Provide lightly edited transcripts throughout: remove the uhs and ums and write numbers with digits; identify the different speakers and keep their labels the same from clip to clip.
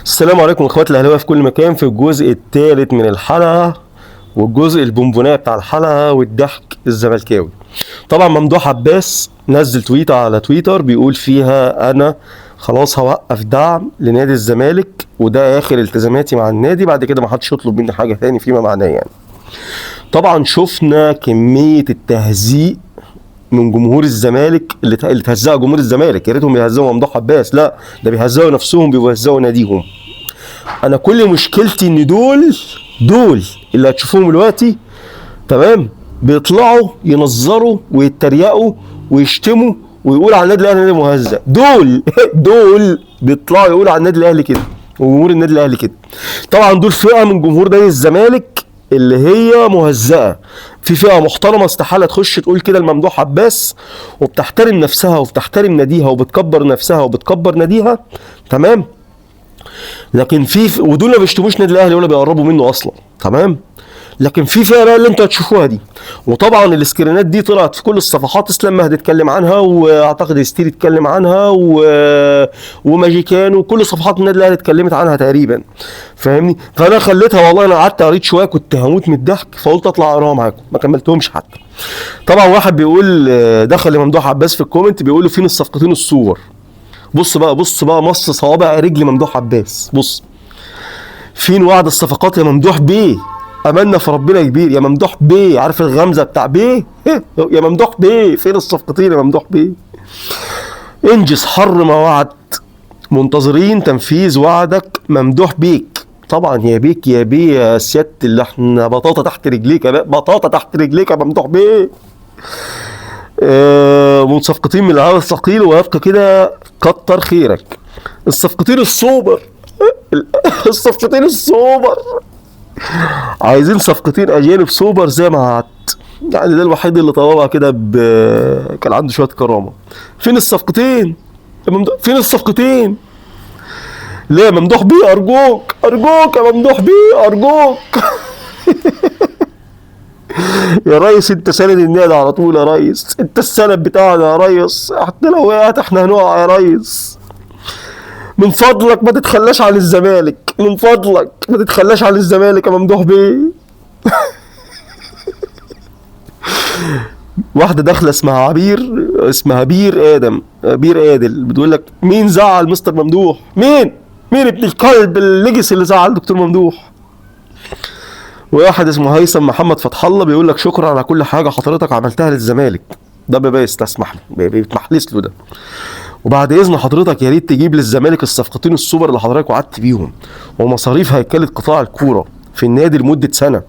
Speaker 1: السلام عليكم اخواتي الاهلاويه في كل مكان، في الجزء الثالث من الحلقه والجزء البونبونايه بتاع الحلقه والضحك الزملكاوي. طبعا ممدوح عباس نزل تويته على تويتر بيقول فيها انا خلاص هوقف دعم لنادي الزمالك وده اخر التزاماتي مع النادي، بعد كده ما حدش يطلب مني حاجه تاني فيما معناه يعني. طبعا شفنا كميه التهزيق من جمهور الزمالك اللي تهزقوا جمهور الزمالك، يا ريتهم بيهزقوا ممدوح عباس، لا ده بيهزقوا نفسهم، بيهزقوا ناديهم. انا كل مشكلتي ان دول اللي هتشوفوهم دلوقتي تمام بيطلعوا ينظروا ويتريقوا ويشتموا ويقول على النادي الاهلي نادي مهزأ. دول بيطلعوا يقولوا على النادي الاهلي كده وجمهور النادي الاهلي كده. طبعا دول فئه من جمهور نادي الزمالك اللي هي مهزأة. في فئة محترمة استحالة تخش تقول كده لممدوح عباس وبتحترم نفسها وبتحترم ناديها وبتكبر نفسها وبتكبر ناديها تمام. لكن في ودول ما بيشتموش نادي الاهلي ولا بيقربوا منه اصلا تمام. لكن في فئه بقى اللي انتوا هتشوفوها دي، وطبعا السكرينات دي طلعت في كل الصفحات. اسلام مهدي اتكلم عنها، واعتقد ستيري اتكلم عنها، وماجيكان، وكل صفحات النادي الاهلي اتكلمت عنها تقريبا، فاهمني؟ فانا خليتها والله، انا قعدت قريت شويه كنت هموت من الضحك فقلت اطلع اقراها معاكم، ما كملتهمش حتى. طبعا واحد بيقول دخل لممدوح عباس في الكومنت بيقول له فين الصفقتين السوبر. بص بقى مص صوابع رجل ممدوح عباس. بص، فين وعد الصفقات يا ممدوح بيه؟ املنا في ربنا كبير يا ممدوح بيه. عارف الغمزه بتاع بيه؟ يا ممدوح بيه فين الصفقتين يا ممدوح بيه؟ انجز حر ما وعد، منتظرين تنفيذ وعدك ممدوح بيك. طبعا يا بيك يا بيه يا سياده اللي احنا بطاطا تحت رجليك يا بطاطا تحت رجليك يا ممدوح بيه. صفقتين من العدد الثقيل ويبقى كده كتر خيرك. الصفقتين السوبر الصفقتين السوبر، عايزين صفقتين اجانب سوبر زي ما قعدت يعني. ده الوحيد اللي طلبها كده كان عنده شويه كرامه. فين الصفقتين فين الصفقتين؟ ليه ممدوح بيه؟ ارجوك يا ممدوح بيه ارجوك يا ريس انت سند النادي على طول يا ريس، انت السند بتاعنا يا ريس، احنا لو وقعت احنا هنقع يا ريس. من فضلك ما تتخلاش عن الزمالك، من فضلك ما تتخلاش عن الزمالك يا ممدوح بيه. واحده داخله اسمها بير ادل بتقول لك مين زعل مستر ممدوح؟ مين ابن الكلب الليجسي اللي زعل دكتور ممدوح؟ وواحد اسمه هيثم محمد فتح الله بيقول لك شكرا على كل حاجه حضرتك عملتها للزمالك. ده بيبقى يستسمح له، بيتمحلس له ده. وبعد اذن حضرتك يا ريت تجيب للزمالك الصفقتين السوبر اللي حضرتك وعدت بيهم ومصاريف هيكله قطاع الكوره في النادي لمده سنه.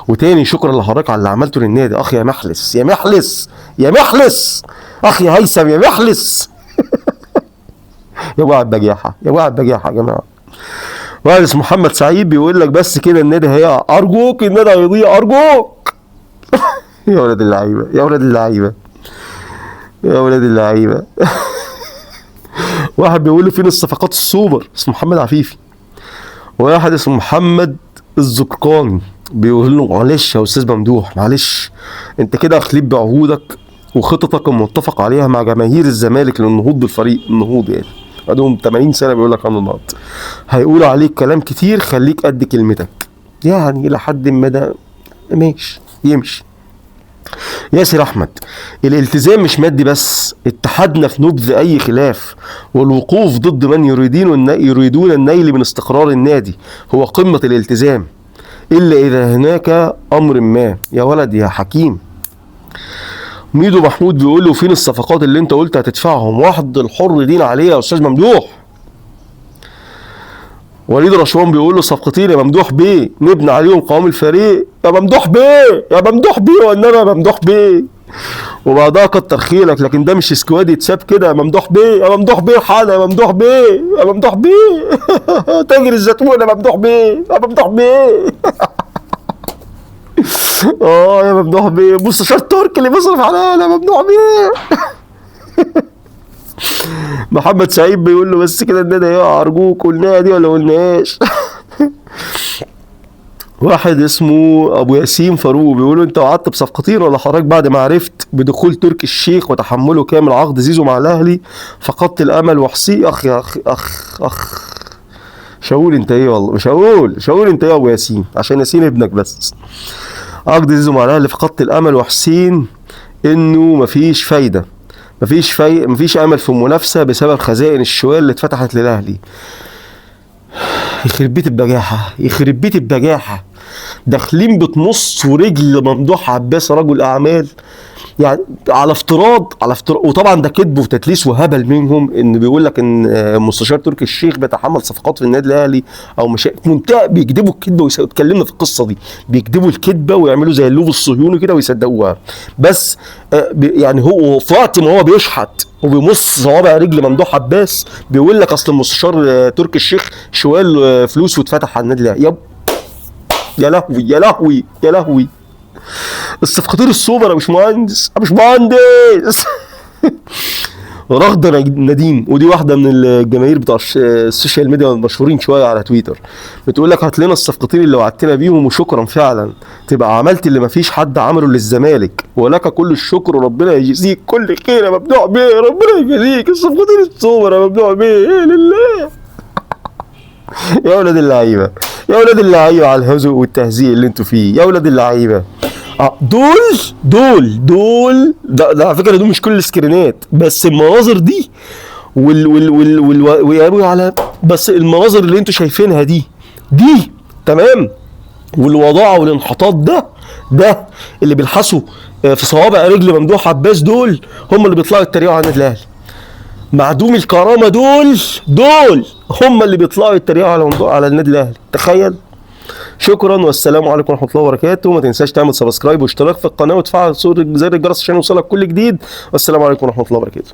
Speaker 1: وتاني شكرا لحضرتك على اللي عملته للنادي. اخ يا محلس اخ يا هيثم يا محلس يا وعد بجاحه يا جماعه. واحد اسمه محمد سعيد بيقول لك بس كده النادي هيقع، ارجوك النادي هيضيع ارجوك يا ولاد اللعيبه واحد بيقول له فين الصفقات السوبر؟ اسمه محمد عفيفي. واحد اسمه محمد الزقاني بيقول له معلش يا استاذ ممدوح، معلش انت كده اخليت بعهودك وخططك المتفق عليها مع جماهير الزمالك للنهوض بالفريق. النهوض يعني عندهم 80 سنه بيقول لك عنه النهض، هيقولوا عليك كلام كتير، خليك قد كلمتك يعني لحد ما ده ماشي يمشي. ياسر احمد، الالتزام مش مادي بس، اتحادنا في نبذ اي خلاف والوقوف ضد من يريدون النيل من استقرار النادي هو قمة الالتزام، الا اذا هناك امر ما. يا ولد يا حكيم. ميدو محمود بيقول له فين الصفقات اللي انت قلت هتدفعهم؟ واحد الحر دين عليه يا استاذ ممدوح. وليد رشوان بيقول له صفقتين يا ممدوح بيه نبني عليهم قوام الفريق. يا ممدوح بيه والنبي يا ممدوح بيه. وبعدها كتر خيرك، لكن ده مش سكواد يتساب كده يا ممدوح بيه حاله يا ممدوح بيه تاجر الزيتون يا ممدوح بيه يا ممدوح بيه مستشار تركي اللي بيصرف علينا يا ممدوح بيه محمد سعيد بيقول له بس كده النادي هيقع ارجوك، قلناها دي ولا قلناهاش؟ واحد اسمه ابو ياسين فاروق بيقول له انت وعدت بصفقتين ولا حضرتك بعد ما عرفت بدخول تركي الشيخ وتحمله كامل عقد زيزو مع الاهلي فقدت الامل وحسي؟ اخ مش هقول انت ايه والله، مش هقول انت ايه يا ابو ياسين عشان ياسين ابنك بس. عقد زيزو مع الاهلي فقدت الامل، وحسين انه مفيش امل في المنافسه بسبب خزائن الشوال اللي اتفتحت للاهلي. يخرب بيت البجاحه، يخرب بيت البجاحه. داخلين بتمص ورجل ممدوح عباس رجل اعمال، يعني على افتراض وطبعا ده كذب وتدليس وهبل منهم، ان بيقول لك ان مستشار تركي الشيخ بيتحمل صفقات في النادي الاهلي او مش منتهى، بيكذبوا الكذبه واتكلمنا في القصه دي، بيكذبوا الكذبه ويعملوا زي اللوف الصهيوني كده ويصدقوها. بس يعني هو في وقت ما هو بيشحت وبيمص صوابع رجل ممدوح عباس بيقول لك اصل المستشار تركي الشيخ شوال فلوس واتفتح على النادي الاهلي. يا لهوي يا لهوي يا لهوي. الصفقتين السوبر يا باشمهندس، يا باشمهندس. رغدة نديم، ودي واحدة من الجماهير بتوع السوشيال ميديا المشهورين شوية على تويتر، بتقول لك هات لنا الصفقتين اللي وعدتنا بيهم وشكرا فعلا، تبقى عملت اللي مفيش حد عمله للزمالك، ولك كل الشكر وربنا يجزيك كل خير يا ممدوح بيه، ربنا يجزيك. الصفقتين السوبر يا ممدوح بيه، ايه لله. يا ولاد اللعيبة، يا ولاد اللعيبة على الهزوء والتهزيء اللي انتوا فيه، يا ولاد اللعيبة. دول ده على فكره، دول مش كل السكرينات، بس المناظر دي ويقابلوا على، بس المناظر اللي انتوا شايفينها دي تمام، والوضاعه والانحطاط ده اللي بيلحسوا في صوابع رجل ممدوح عباس، دول هم اللي بيطلعوا يتريقوا على النادي الاهلي. معدوم الكرامه دول هم اللي بيطلعوا يتريقوا على النادي الاهلي، تخيل. شكرا والسلام عليكم ورحمه الله وبركاته. ما تنساش تعمل سبسكرايب واشتراك في القناه وتفعل زر الجرس عشان يوصلك كل جديد. والسلام عليكم ورحمه الله وبركاته.